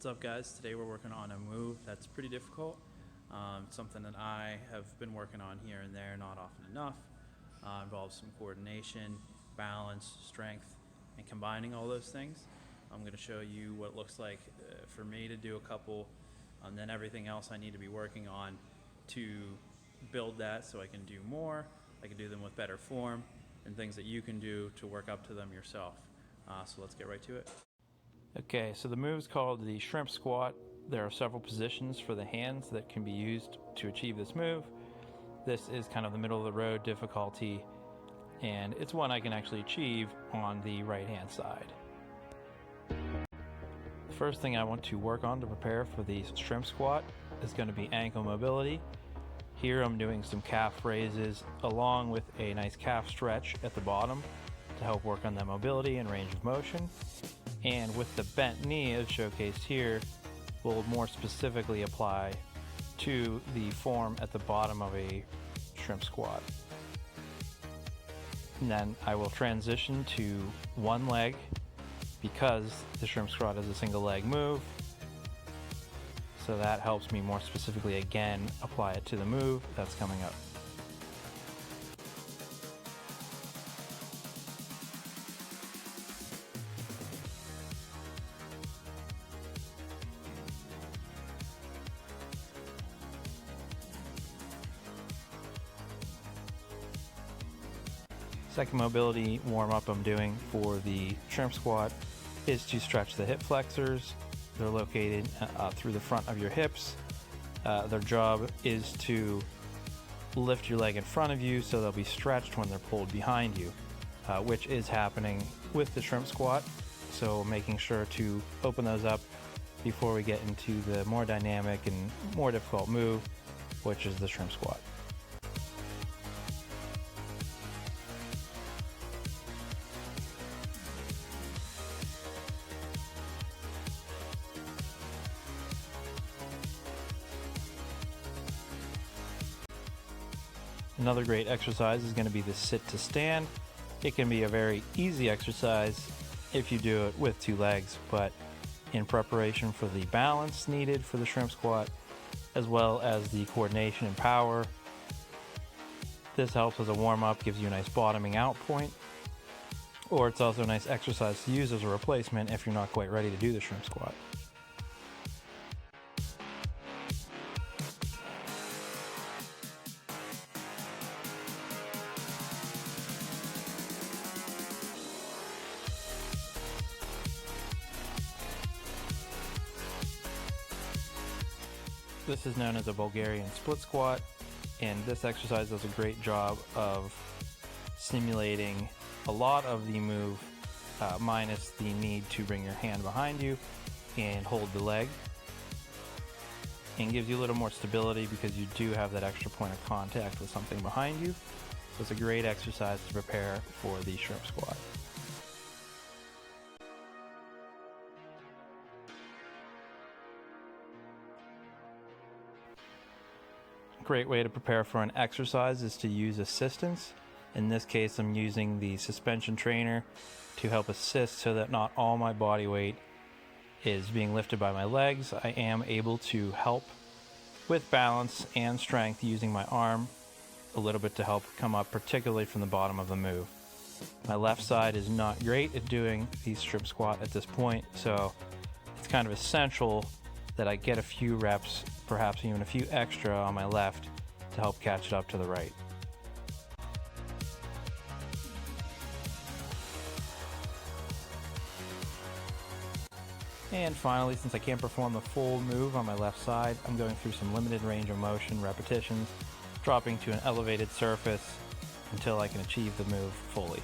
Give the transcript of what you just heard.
What's up, guys? Today we're working on a move that's pretty difficult. It's something that I have been working on here and there, not often enough. Involves some coordination, balance, strength, and combining all those things. I'm going to show you what it looks like for me to do a couple, and then everything else I need to be working on to build that so I can do more, I can do them with better form, and things that you can do to work up to them yourself. So let's get right to it. Okay, so the move is called the shrimp squat. There are several positions for the hands that can be used to achieve this move. This is kind of the middle of the road difficulty, and it's one I can actually achieve on the right hand side. The first thing I want to work on to prepare for the shrimp squat is going to be ankle mobility. Here I'm doing some calf raises along with a nice calf stretch at the bottom to help work on that mobility and range of motion. And with the bent knee as showcased here, we'll more specifically apply to the form at the bottom of a shrimp squat. And then I will transition to one leg because the shrimp squat is a single leg move. So that helps me more specifically again apply it to the move that's coming up. Second mobility warm-up I'm doing for the shrimp squat is to stretch the hip flexors. They're located through the front of your hips. Their job is to lift your leg in front of you so they'll be stretched when they're pulled behind you, which is happening with the shrimp squat. So making sure to open those up before we get into the more dynamic and more difficult move, which is the shrimp squat. Another great exercise is going to be the sit to stand. It can be a very easy exercise if you do it with two legs, but in preparation for the balance needed for the shrimp squat, as well as the coordination and power, this helps as a warm-up, gives you a nice bottoming out point, or it's also a nice exercise to use as a replacement if you're not quite ready to do the shrimp squat. This is known as a Bulgarian split squat, and this exercise does a great job of simulating a lot of the move minus the need to bring your hand behind you and hold the leg, and gives you a little more stability because you do have that extra point of contact with something behind you. So it's a great exercise to prepare for the shrimp squat. Great way to prepare for an exercise is to use assistance. In this case, I'm using the suspension trainer to help assist so that not all my body weight is being lifted by my legs. I am able to help with balance and strength using my arm a little bit to help come up, particularly from the bottom of the move. My left side is not great at doing the shrimp squat at this point, so it's kind of essential that I get a few reps, perhaps even a few extra on my left to help catch it up to the right. And finally, since I can't perform the full move on my left side, I'm going through some limited range of motion repetitions, dropping to an elevated surface until I can achieve the move fully.